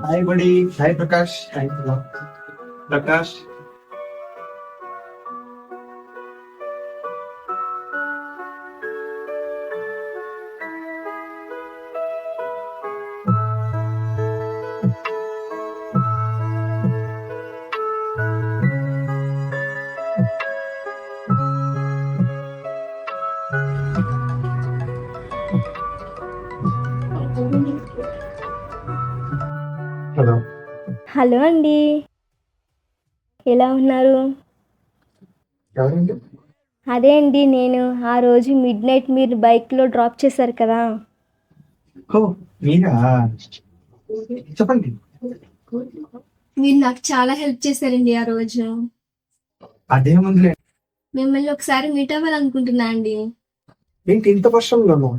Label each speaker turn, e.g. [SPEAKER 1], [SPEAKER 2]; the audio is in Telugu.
[SPEAKER 1] హాయ్ బడి. Hi Prakash. Hi Prakash. Hello.
[SPEAKER 2] Hello అండి, ఎలా ఉన్నారు?
[SPEAKER 1] ఎవరండి?
[SPEAKER 2] అదే అండి, నేను ఆ రోజు మిడ్ నైట్ మీరు బైక్లో డ్రాప్ చేశారు కదా.
[SPEAKER 1] ఓ మీరా, చెప్పండి.
[SPEAKER 2] మీరు నాకు చాలా హెల్ప్ చేశారండి ఆ రోజు.
[SPEAKER 1] అదేముందిలే.
[SPEAKER 2] మిమ్మల్ని ఒకసారి మీట్ అవ్వాలనుకుంటున్నా అండి.
[SPEAKER 1] ఏంటి ఇంత వర్షంలోనూ?